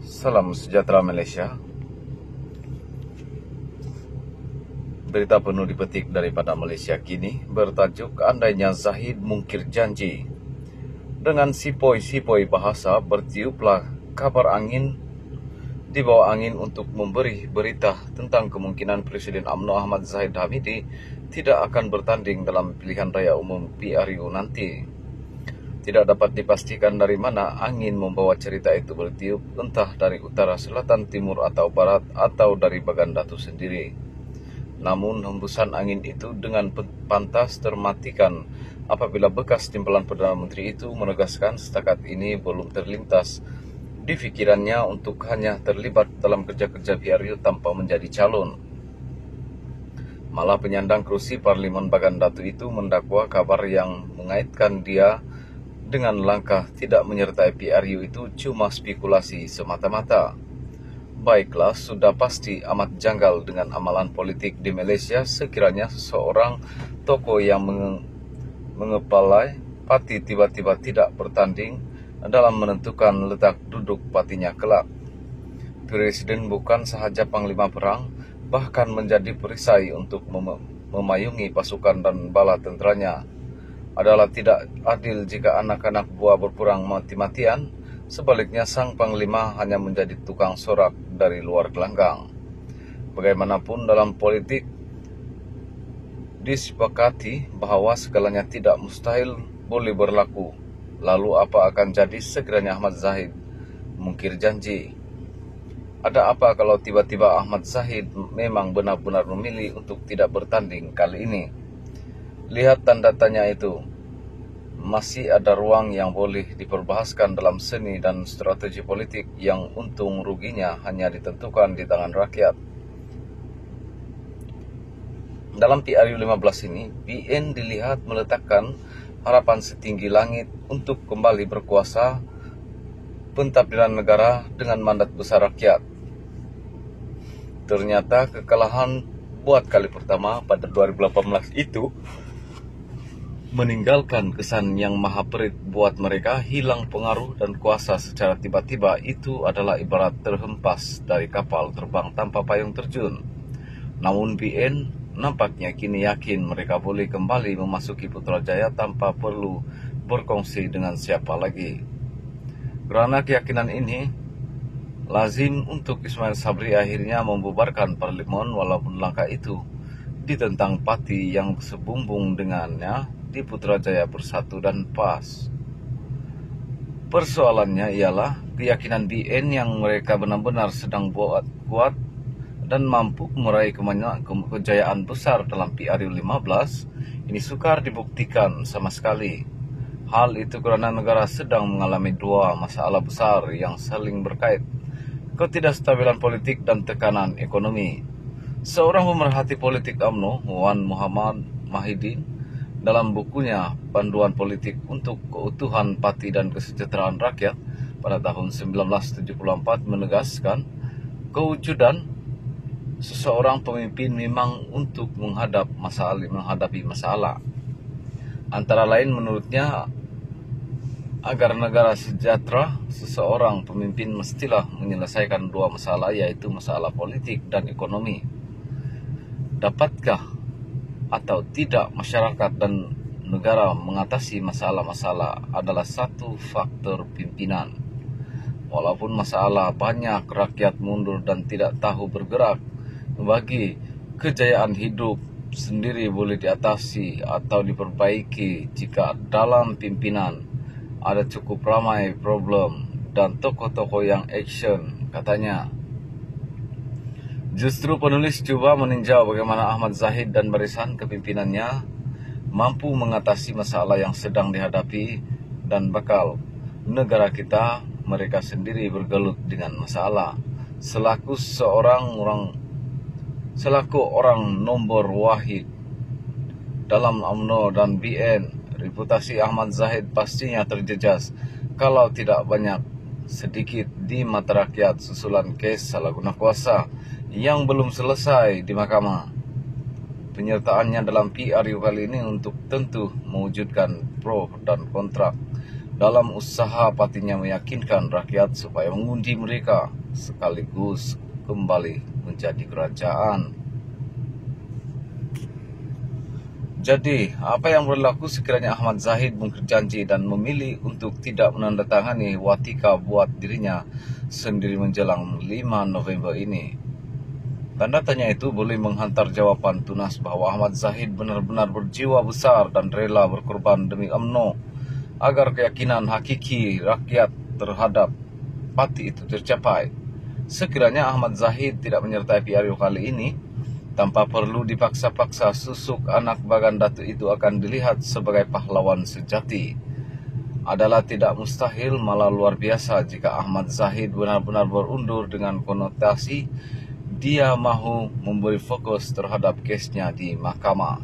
Salam sejahtera Malaysia. Berita penuh dipetik daripada Malaysia kini bertajuk andainya Zahid mungkir janji. Dengan sipoi-sipoi bahasa bertiuplah kabar angin di bawah angin untuk memberi berita tentang kemungkinan Presiden UMNO Ahmad Zahid Hamidi tidak akan bertanding dalam pilihan raya umum PRU nanti. Tidak dapat dipastikan dari mana angin membawa cerita itu bertiup, entah dari utara, selatan, timur, atau barat, atau dari Bagan Datu sendiri. Namun hembusan angin itu dengan pantas termatikan apabila bekas timbalan Perdana Menteri itu menegaskan setakat ini belum terlintas di pikirannya untuk hanya terlibat dalam kerja-kerja PRU tanpa menjadi calon. Malah penyandang kerusi Parlimen Bagan Datu itu mendakwa kabar yang mengaitkan dia dengan langkah tidak menyertai PRU itu cuma spekulasi semata-mata. Baiklah, sudah pasti amat janggal dengan amalan politik di Malaysia sekiranya seseorang tokoh yang mengepalai parti tiba-tiba tidak bertanding dalam menentukan letak duduk partinya kelak. Presiden bukan sahaja panglima perang, bahkan menjadi perisai untuk memayungi pasukan dan bala tenteranya. Adalah tidak adil jika anak-anak buah berperang mati-matian, sebaliknya sang panglima hanya menjadi tukang sorak dari luar gelanggang. Bagaimanapun dalam politik disepakati bahwa segalanya tidak mustahil boleh berlaku. Lalu apa akan jadi sekiranya Ahmad Zahid mungkir janji? Ada apa kalau tiba-tiba Ahmad Zahid memang benar-benar memilih untuk tidak bertanding kali ini? Lihat tanda tanya itu. Masih ada ruang yang boleh diperbahaskan dalam seni dan strategi politik yang untung ruginya hanya ditentukan di tangan rakyat. Dalam PRU 15 ini, PN dilihat meletakkan harapan setinggi langit untuk kembali berkuasa pentadbiran negara dengan mandat besar rakyat. Ternyata kekalahan buat kali pertama pada 2018 itu meninggalkan kesan yang maha perit buat mereka. Hilang pengaruh dan kuasa secara tiba-tiba itu adalah ibarat terhempas dari kapal terbang tanpa payung terjun. Namun PN nampaknya kini yakin mereka boleh kembali memasuki Putrajaya tanpa perlu berkongsi dengan siapa lagi. Kerana keyakinan ini, lazim untuk Ismail Sabri akhirnya membubarkan Parlimen walaupun langkah itu ditentang parti yang sebumbung dengannya di Putrajaya Bersatu dan PAS. Persoalannya ialah keyakinan BN yang mereka benar-benar sedang buat kuat dan mampu meraih kejayaan besar dalam PRU 15 ini sukar dibuktikan sama sekali. Hal itu kerana negara sedang mengalami dua masalah besar yang saling berkait, ketidakstabilan politik dan tekanan ekonomi. Seorang pemerhati politik UMNO, Wan Muhammad Mahidin, dalam bukunya Panduan Politik untuk Keutuhan Parti dan Kesejahteraan Rakyat pada tahun 1974 menegaskan kewujudan seseorang pemimpin memang untuk menghadapi masalah. Antara lain menurutnya, agar negara sejahtera, seseorang pemimpin mestilah menyelesaikan dua masalah, yaitu masalah politik dan ekonomi. Dapatkah atau tidak masyarakat dan negara mengatasi masalah-masalah adalah satu faktor pimpinan. Walaupun masalah banyak, rakyat mundur dan tidak tahu bergerak, bagi kejayaan hidup sendiri boleh diatasi atau diperbaiki jika dalam pimpinan ada cukup ramai problem dan tokoh-tokoh yang action, katanya. Justru penulis cuba meninjau bagaimana Ahmad Zahid dan barisan kepimpinannya mampu mengatasi masalah yang sedang dihadapi dan bakal negara kita mereka sendiri bergelut dengan masalah. Selaku orang nombor wahid dalam UMNO dan BN, reputasi Ahmad Zahid pastinya terjejas kalau tidak banyak sedikit di mata rakyat susulan kes salah guna kuasa yang belum selesai di mahkamah. Penyertaannya dalam PRU kali ini untuk tentu mewujudkan pro dan kontra dalam usaha partinya meyakinkan rakyat supaya mengundi mereka sekaligus kembali menjadi kerajaan. Jadi, apa yang berlaku sekiranya Ahmad Zahid mungkir janji dan memilih untuk tidak menandatangani watika buat dirinya sendiri menjelang 5 November ini? Tanda tanya itu boleh menghantar jawaban tunas bahwa Ahmad Zahid benar-benar berjiwa besar dan rela berkorban demi UMNO agar keyakinan hakiki rakyat terhadap parti itu tercapai. Sekiranya Ahmad Zahid tidak menyertai PRU kali ini, tanpa perlu dipaksa-paksa, susuk anak Bagan Datuk itu akan dilihat sebagai pahlawan sejati. Adalah tidak mustahil, malah luar biasa jika Ahmad Zahid benar-benar berundur dengan konotasi dia mahu memberi fokus terhadap kesnya di mahkamah.